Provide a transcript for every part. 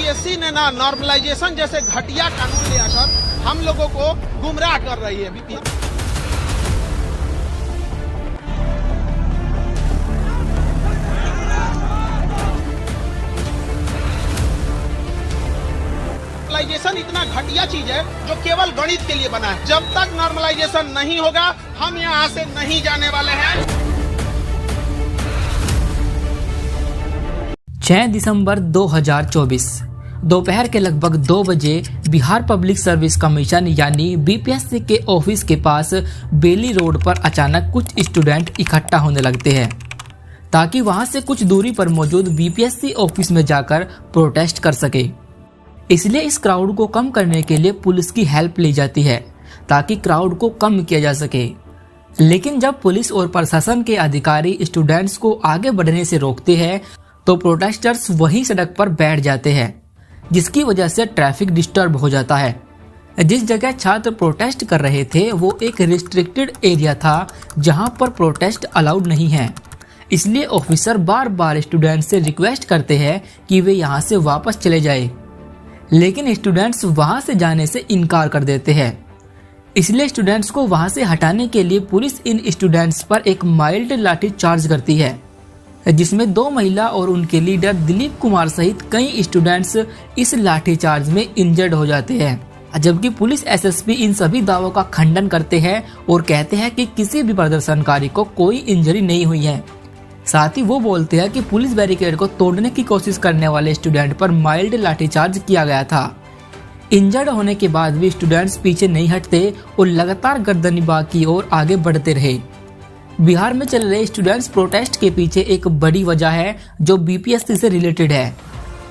BPSC ने ना normalisation जैसे घटिया कानून ले आकर हम लोगों को गुमराह कर रही है। नॉर्मलाइजेशन इतना घटिया चीज है जो केवल गणित के लिए बना है। जब तक नॉर्मलाइजेशन नहीं होगा हम यहाँ से नहीं जाने वाले हैं। 6 दिसंबर 2024 दोपहर के लगभग 2 बजे बिहार पब्लिक सर्विस कमीशन यानी बीपीएससी के ऑफिस के पास बेली रोड पर अचानक कुछ स्टूडेंट इकट्ठा होने लगते हैं ताकि वहां से कुछ दूरी पर मौजूद बीपीएससी ऑफिस में जाकर प्रोटेस्ट कर सके। इसलिए इस क्राउड को कम करने के लिए पुलिस की हेल्प ली जाती है ताकि क्राउड को कम किया जा सके। लेकिन जब पुलिस और प्रशासन के अधिकारी स्टूडेंट्स को आगे बढ़ने से रोकते हैं तो प्रोटेस्टर्स वही सड़क पर बैठ जाते हैं, जिसकी वजह से ट्रैफिक डिस्टर्ब हो जाता है। जिस जगह छात्र प्रोटेस्ट कर रहे थे वो एक रिस्ट्रिक्टेड एरिया था जहां पर प्रोटेस्ट अलाउड नहीं है। इसलिए ऑफिसर बार बार स्टूडेंट्स से रिक्वेस्ट करते हैं कि वे यहां से वापस चले जाए, लेकिन स्टूडेंट्स वहां से जाने से इनकार कर देते हैं। इसलिए स्टूडेंट्स को वहां से हटाने के लिए पुलिस इन स्टूडेंट्स पर एक माइल्ड लाठी चार्ज करती है, जिसमें 2 महिला और उनके लीडर दिलीप कुमार सहित कई स्टूडेंट्स इस लाठीचार्ज में इंजर्ड हो जाते हैं। जबकि पुलिस एसएसपी इन सभी दावों का खंडन करते हैं और कहते हैं कि किसी भी प्रदर्शनकारी को कोई इंजरी नहीं हुई है। साथ ही वो बोलते हैं कि पुलिस बैरिकेड को तोड़ने की कोशिश करने वाले स्टूडेंट पर माइल्ड लाठीचार्ज किया गया था। इंजर्ड होने के बाद भी स्टूडेंट्स पीछे नहीं हटते और लगातार गर्दनीबाग की ओर आगे बढ़ते रहे। बिहार में चल रहे स्टूडेंट्स प्रोटेस्ट के पीछे एक बड़ी वजह है जो बीपीएससी से रिलेटेड है।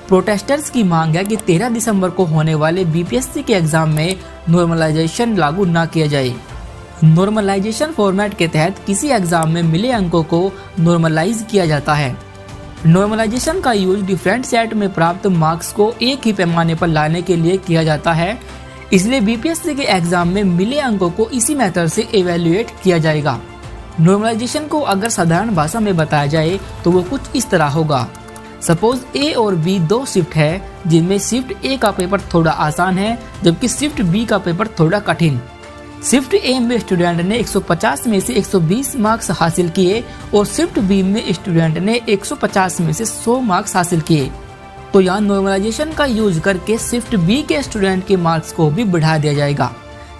प्रोटेस्टर्स की मांग है कि 13 दिसंबर को होने वाले बीपीएससी के एग्जाम में नॉर्मलाइजेशन लागू न किया जाए। नॉर्मलाइजेशन फॉर्मेट के तहत किसी एग्जाम में मिले अंकों को नॉर्मलाइज किया जाता है। नॉर्मलाइजेशन का यूज डिफरेंट सेट में प्राप्त मार्क्स को एक ही पैमाने पर लाने के लिए किया जाता है। इसलिए बीपीएससी के एग्जाम में मिले अंकों को इसी मेथड से इवेल्युएट किया जाएगा। नॉर्मलाइजेशन को अगर साधारण भाषा में बताया जाए तो वो कुछ इस तरह होगा। सपोज ए और बी 2 शिफ्ट है जिनमें शिफ्ट ए का पेपर थोड़ा आसान है जबकि शिफ्ट बी का पेपर थोड़ा कठिन। शिफ्ट ए में स्टूडेंट ने 150 में से 120 मार्क्स हासिल किए और शिफ्ट बी में स्टूडेंट ने 150 में से 100 मार्क्स हासिल किए। तो यहाँ नॉर्मलाइजेशन का यूज करके शिफ्ट बी के स्टूडेंट के मार्क्स को भी बढ़ा दिया जाएगा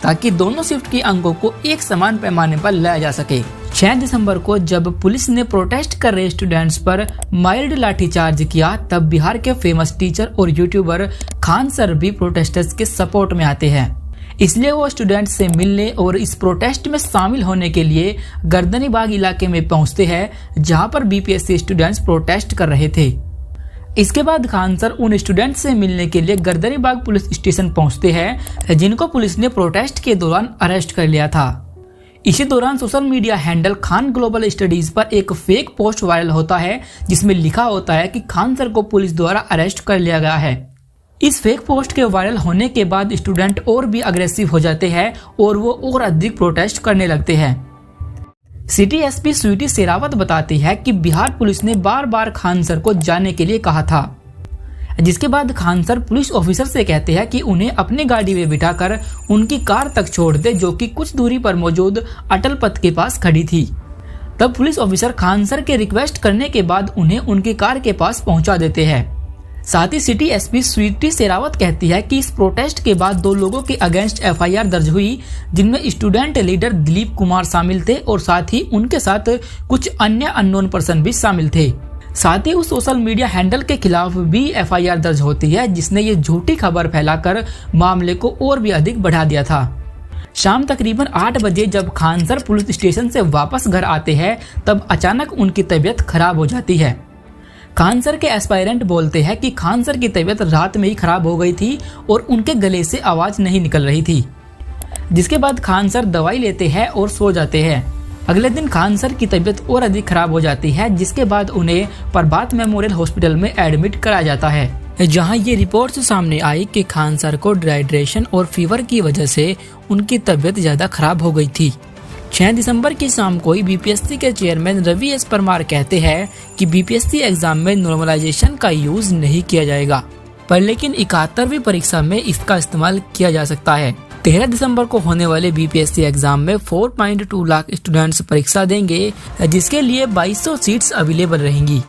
ताकि दोनों शिफ्ट के अंकों को एक समान पैमाने पर लाया जा सके। 6 दिसंबर को जब पुलिस ने प्रोटेस्ट कर रहे स्टूडेंट्स पर माइल्ड लाठीचार्ज किया तब बिहार के फेमस टीचर और यूट्यूबर खान सर भी प्रोटेस्टर्स के सपोर्ट में आते हैं। इसलिए वो स्टूडेंट्स से मिलने और इस प्रोटेस्ट में शामिल होने के लिए गर्दनीबाग इलाके में पहुंचते हैं जहां पर बीपीएससी स्टूडेंट्स प्रोटेस्ट कर रहे थे। इसके बाद खान सर उन स्टूडेंट्स से मिलने के लिए गर्दनीबाग पुलिस स्टेशन पहुंचते हैं जिनको पुलिस ने प्रोटेस्ट के दौरान अरेस्ट कर लिया था। इसी दौरान social media handle Khan global studies पर एक फेक पोस्ट वायरल होता है जिसमें लिखा होता है कि खान सर को पुलिस द्वारा अरेस्ट कर लिया गया है। इस फेक पोस्ट के वायरल होने के बाद स्टूडेंट और भी अग्रेसिव हो जाते हैं और वो और अधिक प्रोटेस्ट करने लगते हैं। सिटी एसपी स्वीटी शेरावत बताती है कि बिहार पुलिस ने बार बार खान सर को जाने के लिए कहा था, जिसके बाद खान सर पुलिस ऑफिसर से कहते हैं कि उन्हें अपनी गाड़ी में बिठाकर उनकी कार तक छोड़ दे जो कि कुछ दूरी पर मौजूद अटल पथ के पास खड़ी थी। तब पुलिस ऑफिसर खान सर के रिक्वेस्ट करने के बाद उन्हें उनकी कार के पास पहुंचा देते हैं। साथ ही सिटी एसपी स्वीटी शेरावत कहती है कि इस प्रोटेस्ट के बाद 2 लोगों के अगेंस्ट एफआईआर दर्ज हुई जिनमें स्टूडेंट लीडर दिलीप कुमार शामिल थे और साथ ही उनके साथ कुछ अन्य अननोन पर्सन भी शामिल थे। साथ ही उस सोशल मीडिया हैंडल के खिलाफ भी एफआईआर दर्ज होती है जिसने ये झूठी खबर फैलाकर मामले को और भी अधिक बढ़ा दिया था। शाम तकरीबन 8 बजे जब खान सर पुलिस स्टेशन से वापस घर आते हैं तब अचानक उनकी तबीयत खराब हो जाती है। खान सर के एस्पायरेंट बोलते हैं कि खान सर की तबीयत रात में ही खराब हो गई थी और उनके गले से आवाज नहीं निकल रही थी, जिसके बाद खान सर दवाई लेते हैं और सो जाते हैं। अगले दिन खान सर की तबीयत और अधिक खराब हो जाती है जिसके बाद उन्हें प्रभात मेमोरियल हॉस्पिटल में एडमिट कराया जाता है, जहां ये रिपोर्ट सामने आई कि खान सर को डिहाइड्रेशन और फीवर की वजह से उनकी तबीयत ज्यादा खराब हो गई थी। 6 दिसंबर की शाम को ही बीपीएससी के चेयरमैन रवि एस परमार कहते हैं कि बीपीएससी एग्जाम में नॉर्मलाइजेशन का यूज नहीं किया जाएगा। पर लेकिन 71वीं परीक्षा में इसका इस्तेमाल किया जा सकता है। 13 दिसंबर को होने वाले बीपीएससी एग्जाम में 4.2 लाख स्टूडेंट्स परीक्षा देंगे, जिसके लिए 2200 सीट्स अवेलेबल रहेंगी।